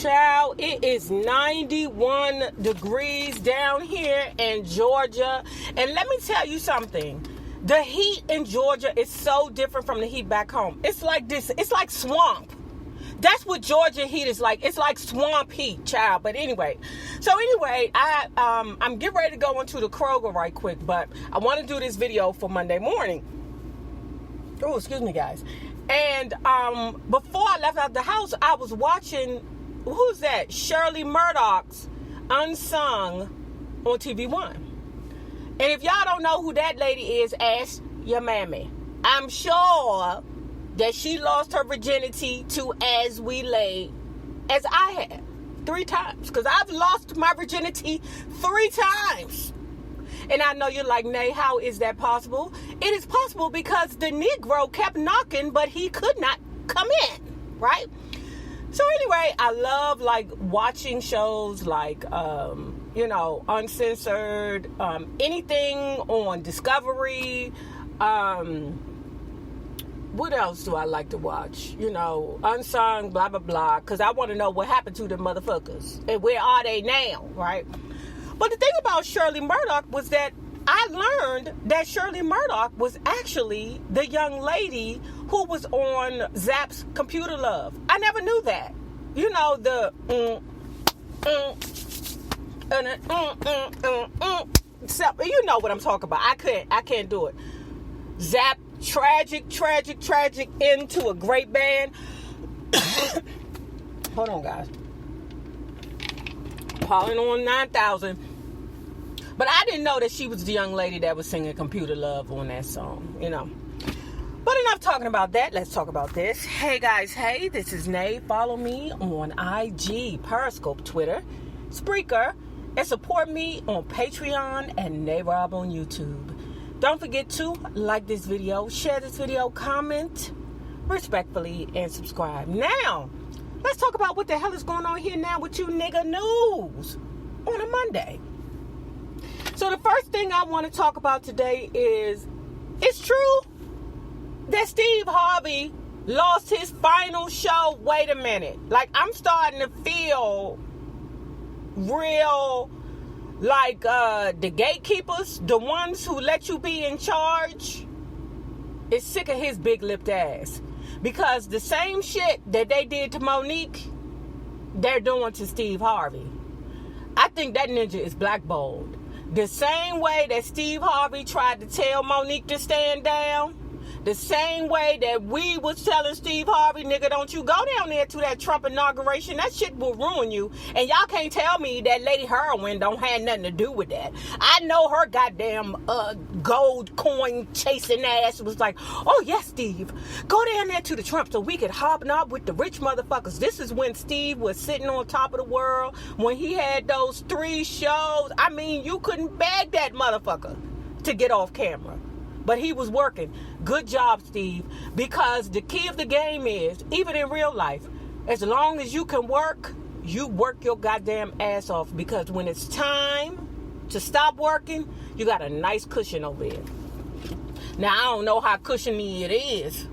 Child, it is 91 degrees down here in Georgia. And let me tell you something. The heat in Georgia is so different from the heat back home. It's like this. It's like swamp. That's what Georgia heat is like. It's like swamp heat, child. But anyway, I'm getting ready to go into the Kroger right quick, but I want to do this video for Monday morning. Oh, excuse me, guys. And before I left out the house, I was watching, who's that? Shirley Murdoch's Unsung on TV One. And if y'all don't know who that lady is, ask your mammy. I'm sure that she lost her virginity to As We Lay, as I have, 3 times. Because I've lost my virginity 3 times. And I know you're like, Nay, how is that possible? It is possible because the Negro kept knocking, but he could not come in, right? So anyway, I love like watching shows like, Uncensored, anything on Discovery. What else do I like to watch? Unsung, blah, blah, blah. Because I want to know what happened to the motherfuckers. And where are they now, right? But the thing about Shirley Murdoch was that I learned that Shirley Murdoch was actually the young lady who was on Zapp's Computer Love. I never knew that. So, you know what I'm talking about. I can't do it. Zap, tragic into a great band. Hold on, guys. Calling on 9,000. But I didn't know that she was the young lady that was singing Computer Love on that song, But enough talking about that. Let's talk about this. Hey, guys. Hey, this is Nay. Follow me on IG, Periscope, Twitter, Spreaker, and support me on Patreon and Naja on YouTube. Don't forget to like this video, share this video, comment respectfully, and subscribe. Now, let's talk about what the hell is going on here now with you nigga news on a Monday. So the first thing I want to talk about today is, it's true that Steve Harvey lost his final show. Wait a minute. Like, I'm starting to feel real like the gatekeepers, the ones who let you be in charge, is sick of his big-lipped ass. Because the same shit that they did to Monique, they're doing to Steve Harvey. I think that ninja is blackballed. The same way that Steve Harvey tried to tell Monique to stand down, the same way that we was telling Steve Harvey, nigga, don't you go down there to that Trump inauguration. That shit will ruin you. And y'all can't tell me that Lady Heroin don't have nothing to do with that. I know her goddamn gold coin chasing ass was like, oh, yes, Steve, go down there to the Trump so we could hobnob with the rich motherfuckers. This is when Steve was sitting on top of the world, when he had those 3 shows. I mean, you couldn't beg that motherfucker to get off camera. But he was working. Good job, Steve. Because the key of the game is, even in real life, as long as you can work, you work your goddamn ass off. Because when it's time to stop working, you got a nice cushion over there. Now, I don't know how cushiony it is.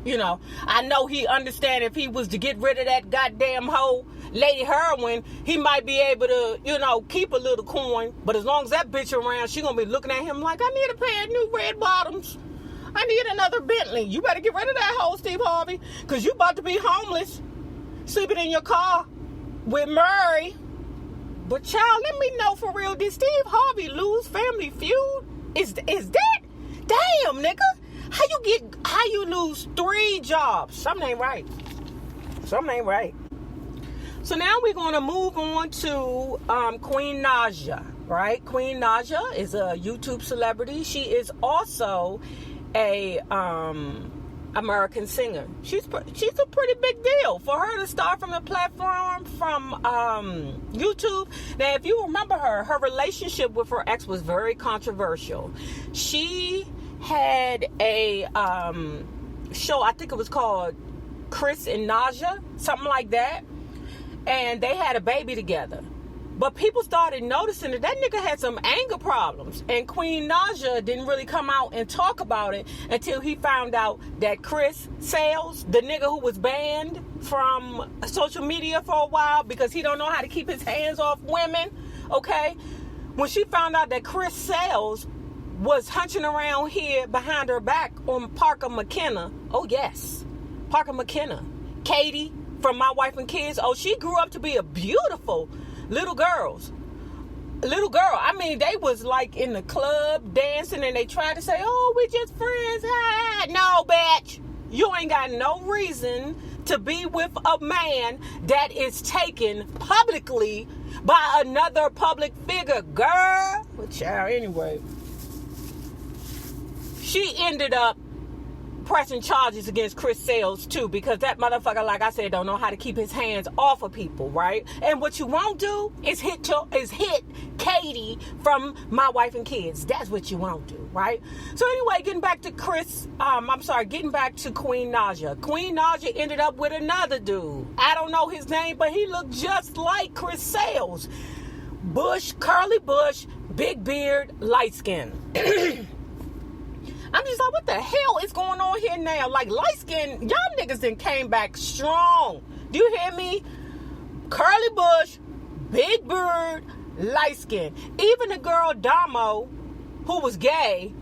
I know he understand if he was to get rid of that goddamn hoe, Lady Heroin, he might be able to, keep a little coin. But as long as that bitch around, she gonna be looking at him like, I need a pair of new red bottoms. I need another Bentley. You better get rid of that hoe, Steve Harvey, because you about to be homeless, sleeping in your car with Murray. But child, let me know for real, did Steve Harvey lose Family Feud? Is that? Damn, nigga. How you lose 3 jobs? Something ain't right. So now we're going to move on to Queen Naja, right? Queen Naja is a YouTube celebrity. She is also a American singer. She's a pretty big deal for her to start from the platform from YouTube. Now, if you remember her relationship with her ex was very controversial. She had a show, I think it was called Chris and Naja, something like that. And they had a baby together. But people started noticing that nigga had some anger problems. And Queen Naja didn't really come out and talk about it until he found out that Chris Sales, the nigga who was banned from social media for a while because he don't know how to keep his hands off women, okay? When she found out that Chris Sales was hunching around here behind her back on Parker McKenna, oh yes, Parker McKenna, Katie from My Wife and Kids, oh, she grew up to be a beautiful little girl. I mean, they was like in the club dancing and they tried to say, oh, we just friends. No, bitch. You ain't got no reason to be with a man that is taken publicly by another public figure, girl. But child, anyway, she ended up pressing charges against Chris Sales too, because that motherfucker, like I said, don't know how to keep his hands off of people, right? And what you won't do is hit Katie from My Wife and Kids. That's what you won't do, right? So anyway, getting back to Queen Naja. Queen Naja ended up with another dude. I don't know his name, but he looked just like Chris Sales. Bush, curly bush, big beard, light skin. I'm just like, what the hell is going on here now? Like, light skin, y'all niggas then came back strong. Do you hear me? Curly bush, big beard, light skin. Even the girl Damo, who was gay,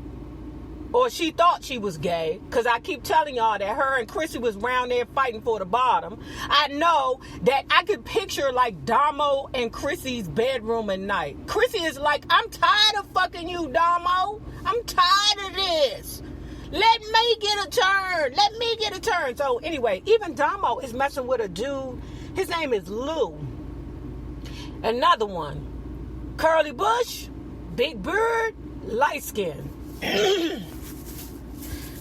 or she thought she was gay, because I keep telling y'all that her and Chrissy was round there fighting for the bottom. I know that I could picture like Damo and Chrissy's bedroom at night. Chrissy is like, I'm tired of fucking you, Damo. I'm tired of this. Let me get a turn. So anyway, even Damo is messing with a dude. His name is Lou. Another one. Curly bush, big beard, light skin.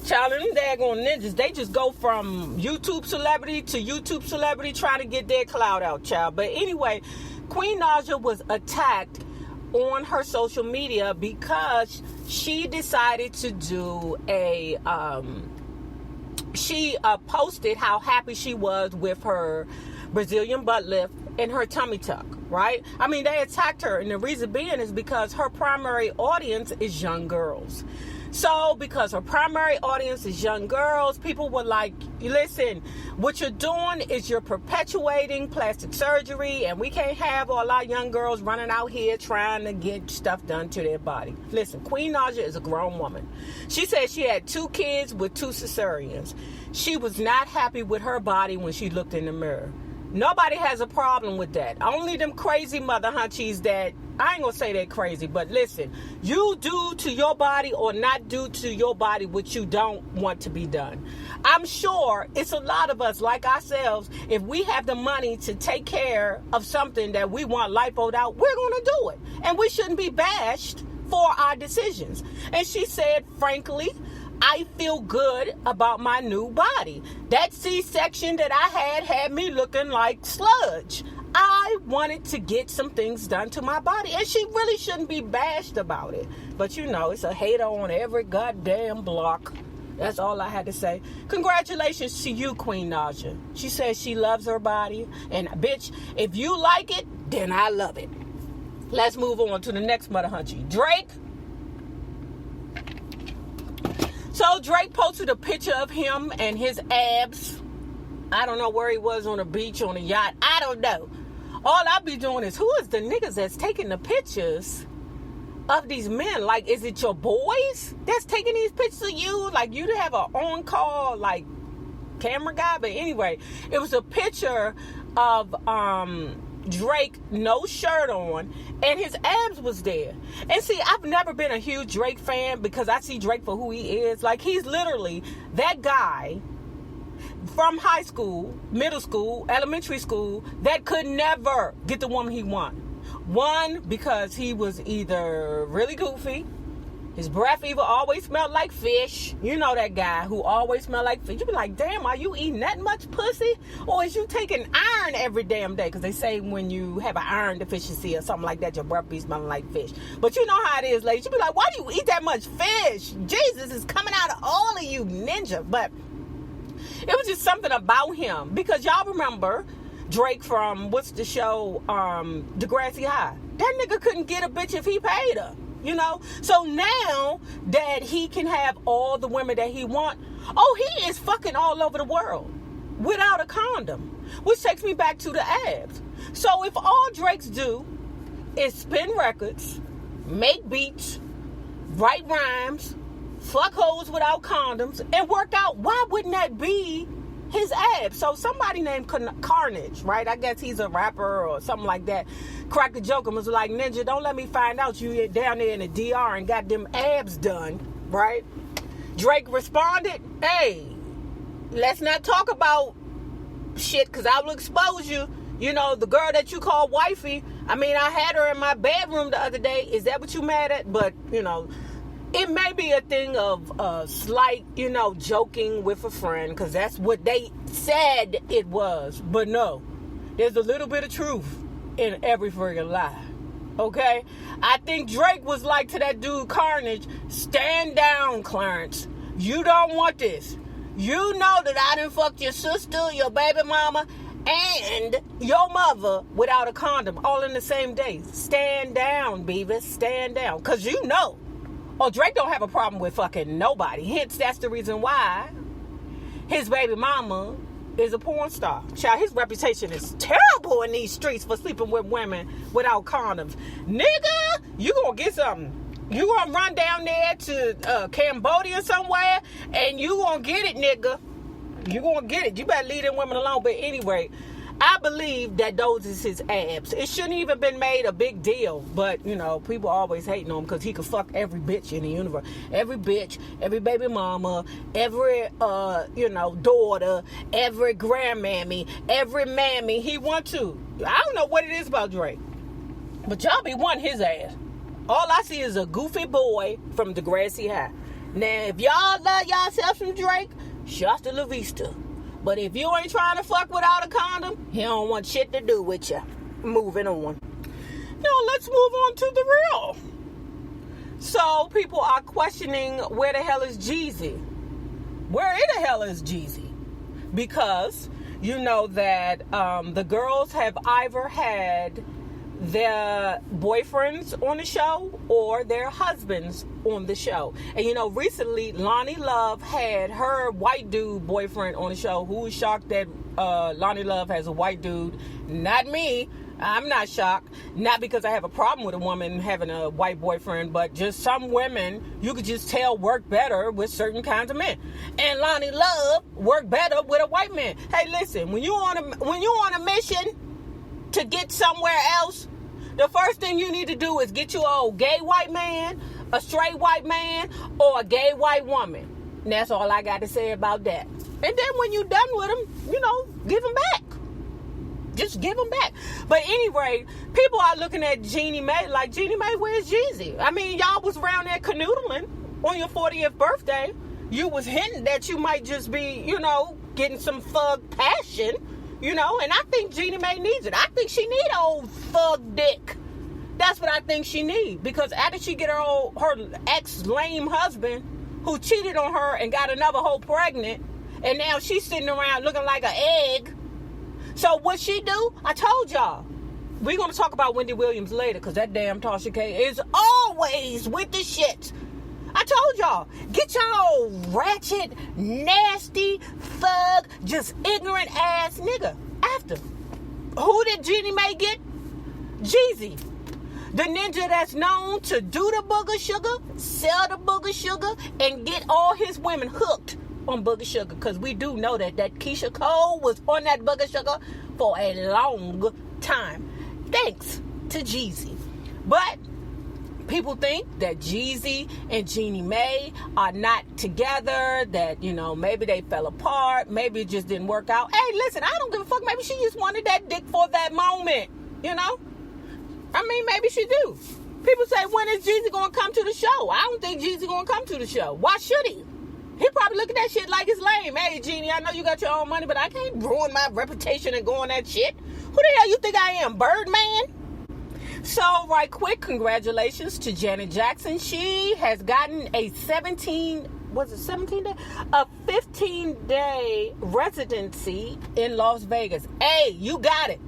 Child, them daggone ninjas, they just go from YouTube celebrity to YouTube celebrity trying to get their clout out, child. But anyway, Queen Naja was attacked on her social media because she decided to do she posted how happy she was with her Brazilian Buttlift and her tummy tuck, right? I mean, they attacked her, and the reason being is because her primary audience is young girls. So, because her primary audience is young girls, people were like, listen, what you're doing is you're perpetuating plastic surgery, and we can't have all our young girls running out here trying to get stuff done to their body. Listen, Queen Naja is a grown woman. She said she had 2 kids with 2 cesareans. She was not happy with her body when she looked in the mirror. Nobody has a problem with that. Only them crazy mother hunchies that, I ain't gonna say they're crazy, but listen, you do to your body or not do to your body what you don't want to be done. I'm sure it's a lot of us like ourselves, if we have the money to take care of something that we want lipoed out, we're gonna do it. And we shouldn't be bashed for our decisions. And she said, frankly, I feel good about my new body. That C-section that I had me looking like sludge. I wanted to get some things done to my body, and she really shouldn't be bashed about it. But you know, it's a hater on every goddamn block. That's all I had to say. Congratulations to you, Queen Naja. She says she loves her body, and bitch, if you like it, then I love it. Let's move on to the next mother hunchy. Drake. So Drake posted a picture of him and his abs. I don't know where he was, on a beach, on a yacht. I don't know. All I be doing is, who is the niggas that's taking the pictures of these men? Like, is it your boys that's taking these pictures of you? Like, you to have an on-call, like, camera guy? But anyway, it was a picture of Drake, no shirt on, and his abs was there. And see, I've never been a huge Drake fan because I see Drake for who he is. Like, he's literally that guy from high school, middle school, elementary school that could never get the woman he wanted. One, because he was either really goofy, his breath either always smelled like fish. You know that guy who always smelled like fish. You be like, damn, are you eating that much pussy? Or is you taking iron every damn day? Because they say when you have an iron deficiency or something like that, your breath be smelling like fish. But you know how it is, ladies. You be like, why do you eat that much fish? Jesus is coming out of all of you, ninja. But it was just something about him. Because y'all remember Drake from, what's the show, Degrassi High. That nigga couldn't get a bitch if he paid her, you know? So now that he can have all the women that he want, he is fucking all over the world without a condom, which takes me back to the abs. So if all Drakes do is spin records, make beats, write rhymes, fuck hoes without condoms, and work out, why wouldn't that be his abs? So somebody named Carnage, right? I guess he's a rapper or something like that, cracked a joke and was like, Ninja, don't let me find out you down there in the DR and got them abs done, right? Drake responded, hey, let's not talk about shit, because I will expose you. You know, the girl that you call wifey, I mean, I had her in my bedroom the other day. Is that what you mad at? But, you know, it may be a thing of slight, you know, joking with a friend, because that's what they said it was. But no, there's a little bit of truth in every friggin' lie. Okay? I think Drake was like to that dude Carnage, stand down, Clarence. You don't want this. You know that I done fucked your sister, your baby mama, and your mother without a condom all in the same day. Stand down, Beavis. Stand down. Because you know. Drake don't have a problem with fucking nobody. Hence, that's the reason why his baby mama is a porn star. Child, his reputation is terrible in these streets for sleeping with women without condoms. Nigga, you gonna get something. You gonna run down there to Cambodia somewhere, and you gonna get it, nigga. You gonna get it. You better leave them women alone. But anyway, I believe that those is his abs. It shouldn't even been made a big deal. But, you know, people always hating on him because he could fuck every bitch in the universe. Every bitch, every baby mama, every, you know, daughter, every grandmammy, every mammy he want to. I don't know what it is about Drake, but y'all be wanting his ass. All I see is a goofy boy from Degrassi High. Now, if y'all love yourself some Drake, shasta la vista. But if you ain't trying to fuck without a condom, he don't want shit to do with you. Moving on. Now, let's move on to the real. So, people are questioning, where the hell is Jeezy? Where the hell is Jeezy? Because you know that the girls have either had their boyfriends on the show or their husbands on the show. And you know, recently Lonnie Love had her white dude boyfriend on the show. Who is shocked that Lonnie Love has a white dude? Not me. I'm not shocked. Not because I have a problem with a woman having a white boyfriend, but just some women you could just tell work better with certain kinds of men. And Lonnie Love worked better with a white man. Hey, listen, when you on a mission to get somewhere else, the first thing you need to do is get you an old gay white man, a straight white man, or a gay white woman. And that's all I got to say about that. And then when you're done with them, you know, give them back. Just give them back. But anyway, people are looking at Jeannie Mae like, Jeannie Mae, where's Jeezy? I mean, y'all was around there canoodling on your 40th birthday. You was hinting that you might just be, you know, getting some thug passion. You know, and I think Jeannie Mae needs it. I think she need old thug dick. That's what I think she need. Because after she get her ex-lame husband who cheated on her and got another hoe pregnant, and now she's sitting around looking like an egg. So what she do? I told y'all. We're going to talk about Wendy Williams later, because that damn Tasha K is always with the shit. I told y'all, get y'all ratchet, nasty, thug, just ignorant ass nigga after. Who did Jeannie Mae get? Jeezy. The ninja that's known to do the booger sugar, sell the booger sugar, and get all his women hooked on booger sugar. Because we do know that Keisha Cole was on that booger sugar for a long time. Thanks to Jeezy. But people think that Jeezy and Jeannie Mae are not together, that, you know, maybe they fell apart, maybe it just didn't work out. Hey, listen, I don't give a fuck. Maybe she just wanted that dick for that moment, you know? I mean, maybe she do. People say, when is Jeezy going to come to the show? I don't think Jeezy going to come to the show. Why should he? He probably look at that shit like it's lame. Hey, Jeannie, I know you got your own money, but I can't ruin my reputation and go on that shit. Who the hell you think I am, Birdman? So, right quick, congratulations to Janet Jackson. She has gotten a $17 was it 17 days? A 15-day residency in Las Vegas. Hey, you got it.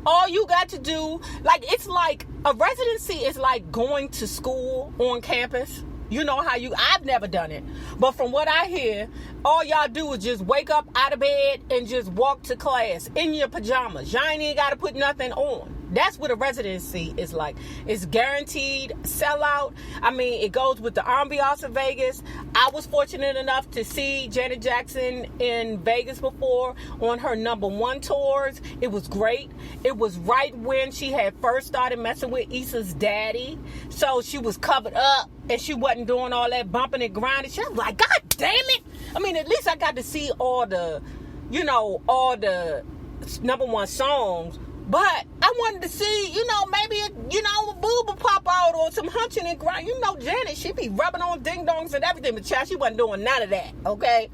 All you got to do, like, it's like a residency is like going to school on campus. You know how I've never done it, but from what I hear, all y'all do is just wake up out of bed and just walk to class in your pajamas. Y'all ain't got to put nothing on. That's what a residency is like. It's guaranteed sellout. I mean, it goes with the ambiance of Vegas. I was fortunate enough to see Janet Jackson in Vegas before on her #1 tours. It was great. It was right when she had first started messing with Issa's daddy. So she was covered up and she wasn't doing all that bumping and grinding. She was like, God damn it. I mean, at least I got to see all the #1 songs. But I wanted to see, maybe, a boob will pop out or some hunching and grind. Janet, she be rubbing on ding-dongs and everything. But child, she wasn't doing none of that, okay?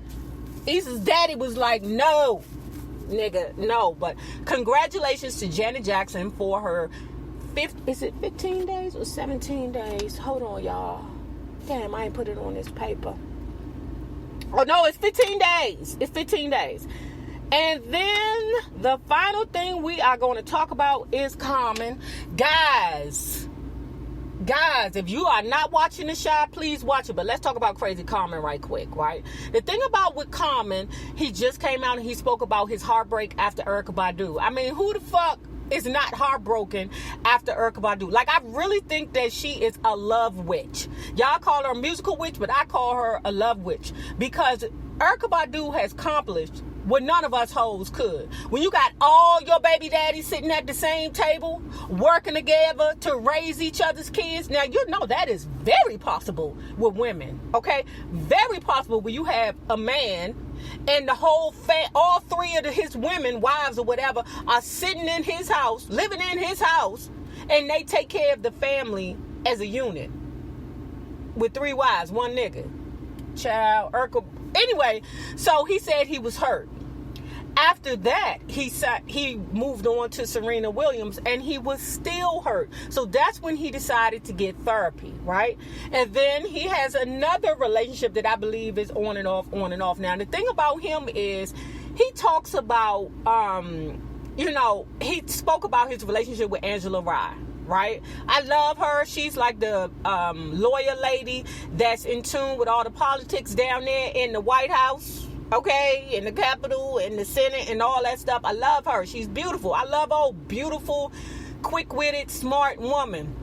Issa's daddy was like, no, nigga, no. But congratulations to Janet Jackson for her, is it 15 days or 17 days? Hold on, y'all. Damn, I ain't put it on this paper. Oh, no, it's 15 days. It's 15 days. And then the final thing we are going to talk about is Common. Guys, if you are not watching the show, please watch it. But let's talk about Crazy Common right quick, right? The thing about with Common, he just came out and he spoke about his heartbreak after Erykah Badu. I mean, who the fuck is not heartbroken after Erykah Badu? Like, I really think that she is a love witch. Y'all call her a musical witch, but I call her a love witch. Because Erykah Badu has accomplished what none of us hoes could. When you got all your baby daddies sitting at the same table, working together to raise each other's kids. Now, that is very possible with women, okay? Very possible when you have a man and the whole all three of his women, wives or whatever, are sitting in his house, living in his house, and they take care of the family as a unit with 3 wives, 1 nigga. Child, Erykah. Anyway, so he said he was hurt. After that, he moved on to Serena Williams, and he was still hurt. So that's when he decided to get therapy, right? And then he has another relationship that I believe is on and off. Now, the thing about him is he talks about, he spoke about his relationship with Angela Rye. Right? I love her. She's like the lawyer lady that's in tune with all the politics down there in the White House, okay? In the Capitol, in the Senate, and all that stuff. I love her. She's beautiful. I love old beautiful, quick-witted, smart woman.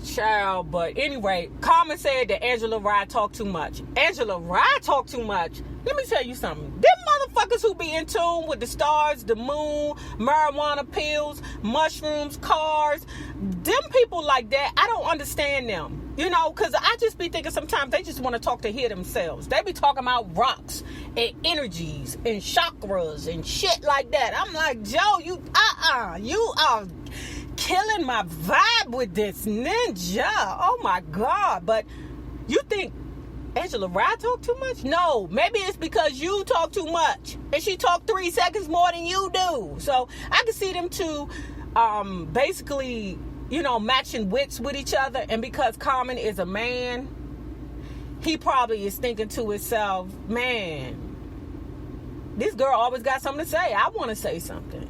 Child, but anyway, Common said that Angela Rye talked too much. Angela Rye talked too much. Let me tell you something. Them motherfuckers who be in tune with the stars, the moon, marijuana pills, mushrooms, cars, them people like that, I don't understand them. Because I just be thinking sometimes they just want to talk to hear themselves. They be talking about rocks and energies and chakras and shit like that. I'm like, Joe, you are killing my vibe with this ninja. Oh my God. But you think Angela Rye talk too much? No, maybe it's because you talk too much and she talk 3 seconds more than you do. So I can see them two basically, matching wits with each other. And because Common is a man, he probably is thinking to himself, man, this girl always got something to say. I want to say something,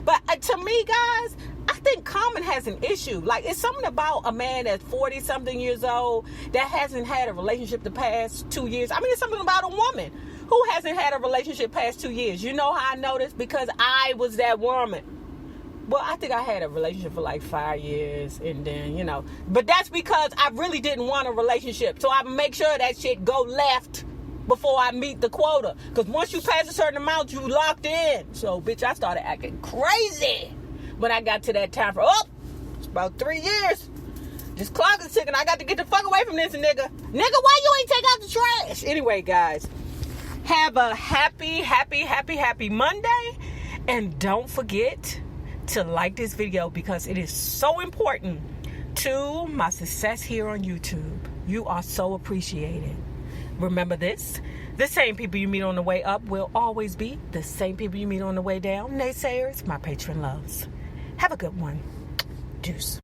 But to me, guys, I think Common has an issue. Like, it's something about a man that's 40-something years old that hasn't had a relationship the past 2 years. I mean, it's something about a woman who hasn't had a relationship past 2 years. You know how I know this? Because I was that woman. Well, I think I had a relationship for like 5 years, and then, But that's because I really didn't want a relationship. So I make sure that shit go left before I meet the quota. Because once you pass a certain amount, you locked in. So, bitch, I started acting crazy when I got to that time for, it's about 3 years. This clock is ticking. I got to get the fuck away from this nigga. Nigga, why you ain't take out the trash? Anyway, guys, have a happy Monday. And don't forget to like this video because it is so important to my success here on YouTube. You are so appreciated. Remember this, the same people you meet on the way up will always be the same people you meet on the way down. Naysayers, my patron loves. Have a good one. Deuce.